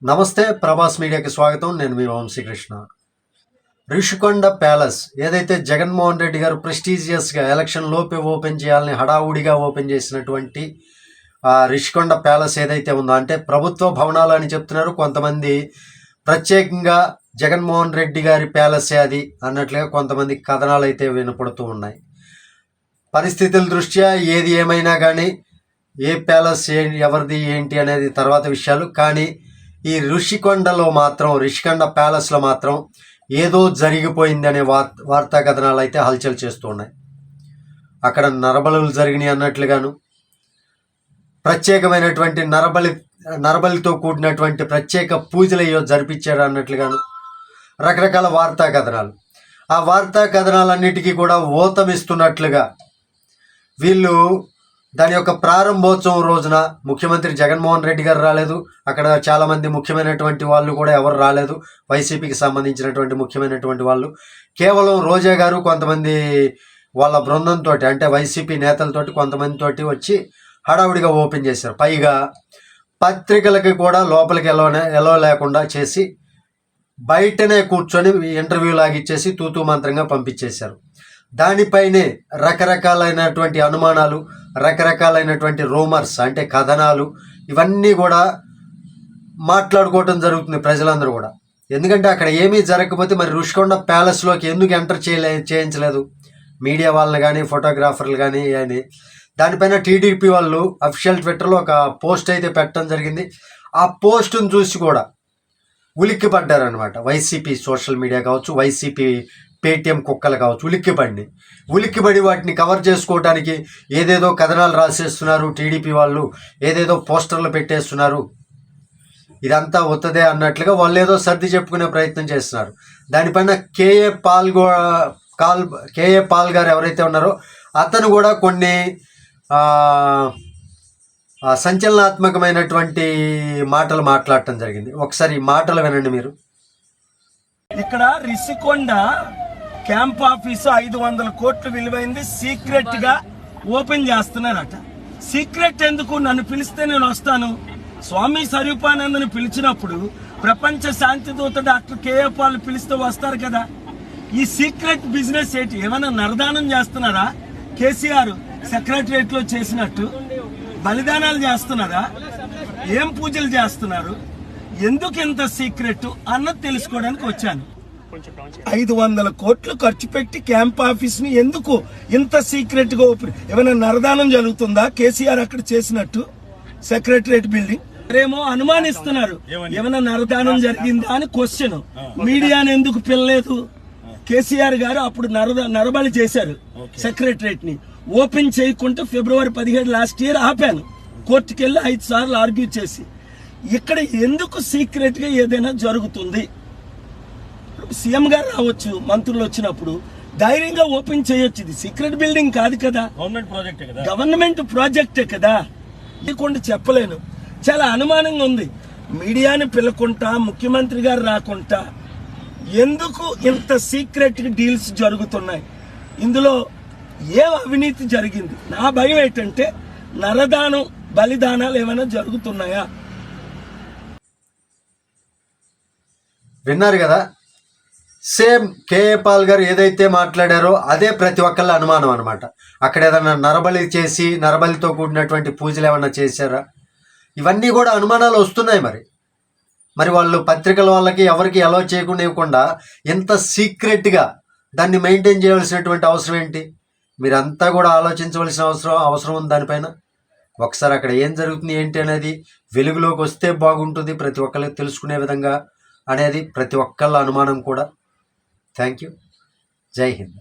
నమస్తే, ప్రభాస్ మీడియాకి స్వాగతం. నేను మీ వంశీకృష్ణ. రిషికొండ ప్యాలెస్ ఏదైతే జగన్మోహన్ రెడ్డి గారు ప్రెస్టీజియస్గా ఎలక్షన్ లోపే ఓపెన్ చేయాలని హడావుడిగా ఓపెన్ చేసినటువంటి రిషికొండ ప్యాలెస్ ఏదైతే ఉందో, అంటే ప్రభుత్వ భవనాలు అని చెప్తున్నారు కొంతమంది, ప్రత్యేకంగా జగన్మోహన్ రెడ్డి గారి ప్యాలెసే అది అన్నట్లుగా కొంతమంది కథనాలు అయితే వినపడుతూ ఉన్నాయి. పరిస్థితుల దృష్ట్యా ఏది ఏమైనా కానీ ఏ ప్యాలెస్ ఎవరిది ఏంటి అనేది తర్వాత విషయాలు. కానీ ఈ రిషికొండ ప్యాలెస్లో మాత్రం ఏదో జరిగిపోయింది అనే వార్తా కథనాలు అయితే హల్చల్ చేస్తూ ఉన్నాయి. అక్కడ నరబలులు జరిగినాయి అన్నట్లుగాను, ప్రత్యేకమైనటువంటి నరబలితో కూడినటువంటి ప్రత్యేక పూజలు అయ్యో జరిపించారు అన్నట్లుగాను రకరకాల వార్తా కథనాలు. ఆ వార్తా కథనాలన్నిటికీ కూడా ఊతమిస్తున్నట్లుగా వీళ్ళు దాని యొక్క ప్రారంభోత్సవం రోజున ముఖ్యమంత్రి జగన్మోహన్ రెడ్డి గారు రాలేదు. అక్కడ చాలామంది ముఖ్యమైనటువంటి వాళ్ళు కూడా ఎవరు రాలేదు. వైసీపీకి సంబంధించినటువంటి ముఖ్యమైనటువంటి వాళ్ళు కేవలం రోజా గారు కొంతమంది వాళ్ళ బృందంతో, అంటే వైసీపీ నేతలతోటి కొంతమందితోటి వచ్చి హడావుడిగా ఓపెన్ చేశారు. పైగా పత్రికలకి కూడా లోపలికి ఎలో లేకుండా చేసి బయటనే కూర్చొని ఇంటర్వ్యూ లాగిచ్చేసి తూతూ మంత్రంగా పంపించేశారు. దానిపైనే రకరకాలైనటువంటి అనుమానాలు, రకరకాలైనటువంటి రూమర్స్ అంటే కథనాలు, ఇవన్నీ కూడా మాట్లాడుకోవటం జరుగుతుంది ప్రజలందరూ కూడా. ఎందుకంటే అక్కడ ఏమీ జరగకపోతే మరి రిషికొండ ప్యాలెస్లోకి ఎందుకు ఎంటర్ చేయించలేదు మీడియా వాళ్ళని కానీ ఫోటోగ్రాఫర్లు కానీ అని. దానిపైన టీడీపీ వాళ్ళు అఫీషియల్ ట్విట్టర్లో ఒక పోస్ట్ అయితే పెట్టడం జరిగింది. ఆ పోస్టును చూసి కూడా ఉలిక్కి పడ్డారనమాట. వైసీపీ సోషల్ మీడియా కావచ్చు, వైసీపీ పేటీఎం కుక్కలు కావచ్చు, ఉలిక్కిపడి వాటిని కవర్ చేసుకోవడానికి ఏదేదో కథనాలు రాసేస్తున్నారు. టీడీపీ వాళ్ళు ఏదేదో పోస్టర్లు పెట్టేస్తున్నారు. ఇదంతా వత్తదే అన్నట్లుగా వాళ్ళు ఏదో సర్ది చెప్పుకునే ప్రయత్నం చేస్తున్నారు. దానిపైన కేఏ పాల్ గారు ఎవరైతే ఉన్నారో అతను కూడా కొన్ని సంచలనాత్మకమైనటువంటి మాటలు మాట్లాడటం జరిగింది. ఒకసారి ఈ మాటలు వినండి మీరు. ఇక్కడ రిషికొండ క్యాంప్ ఆఫీసు 500 కోట్లు విలువైంది సీక్రెట్ గా ఓపెన్ చేస్తున్నారట. సీక్రెట్ ఎందుకు? నన్ను పిలిస్తే నేను వస్తాను. స్వామి స్వరూపానందని పిలిచినప్పుడు ప్రపంచ శాంతి దూత డాక్టర్ కేఏ పాల్ పిలిస్తే వస్తారు కదా. ఈ సీక్రెట్ బిజినెస్ ఏంటి? ఏమైనా నరదానం చేస్తున్నారా? కేసీఆర్ సెక్రటరియట్ లో చేసినట్టు బలిదానాలు చేస్తున్నారా? ఏం పూజలు చేస్తున్నారు? ఎందుకు ఇంత సీక్రెట్ అన్నది తెలుసుకోవడానికి వచ్చాను. 500 కోట్లు ఖర్చు పెట్టి క్యాంప్ ఆఫీస్ ని ఎందుకు ఇంత సీక్రెట్ గా ఓపెన్? ఏమైనా నరదానం జరుగుతుందా కేసీఆర్ అక్కడ చేసినట్టు సెక్రటరియట్ బిల్డింగ్? మరేమో అనుమానిస్తున్నారు ఏమైనా నరదానం జరిగిందా అని క్వశ్చన్. మీడియాని ఎందుకు పిల్లలేదు? కేసీఆర్ గారు అప్పుడు నరబలి చేశారు సెక్రటరియట్ ని. ఓపెన్ చేయకుండా ఫిబ్రవరి 17 లాస్ట్ ఇయర్ ఆపాను. కోర్టుకెళ్ళి 5 సార్లు ఆర్గ్యూ చేసి. ఇక్కడ ఎందుకు సీక్రెట్ గా ఏదైనా జరుగుతుంది? సీఎం గారు రావచ్చు, మంత్రులు వచ్చినప్పుడు ధైర్యంగా ఓపెన్ చేయొచ్చు. ఇది సీక్రెట్ బిల్డింగ్ కాదు కదా, గవర్నమెంట్ ప్రాజెక్టే కదా. ఇకుండా చెప్పలేను. చాలా అనుమానంగా ఉంది. మీడియాని పిలకుంటా, ముఖ్యమంత్రి గారు రాకుండా ఎందుకు ఇంత సీక్రెట్ డీల్స్ జరుగుతున్నాయి? ఇందులో ఏం అవినీతి జరిగింది? నా భయం ఏంటంటే నరదానం, బలిదానాలు ఏమైనా జరుగుతున్నాయా? విన్నారు కదా, సేమ్ కేఏ పాల్ గారు ఏదైతే మాట్లాడారో అదే ప్రతి ఒక్కళ్ళ అనుమానం అనమాట. అక్కడ ఏదైనా నరబలి చేసి నరబలితో కూడినటువంటి పూజలు ఏమన్నా చేశారా? ఇవన్నీ కూడా అనుమానాలు వస్తున్నాయి. మరి వాళ్ళు పత్రికల వాళ్ళకి ఎవరికి అలౌ చేయకుండా ఇవ్వకుండా ఎంత సీక్రెట్గా దాన్ని మెయింటైన్ చేయవలసినటువంటి అవసరం ఏంటి? మీరంతా కూడా ఆలోచించవలసిన అవసరం ఉంది దానిపైన. ఒకసారి అక్కడ ఏం జరుగుతుంది ఏంటి అనేది వెలుగులోకి వస్తే బాగుంటుంది, ప్రతి ఒక్కరికి తెలుసుకునే విధంగా అనేది ప్రతి ఒక్కళ్ళ అనుమానం కూడా. Thank you. జై హింద్.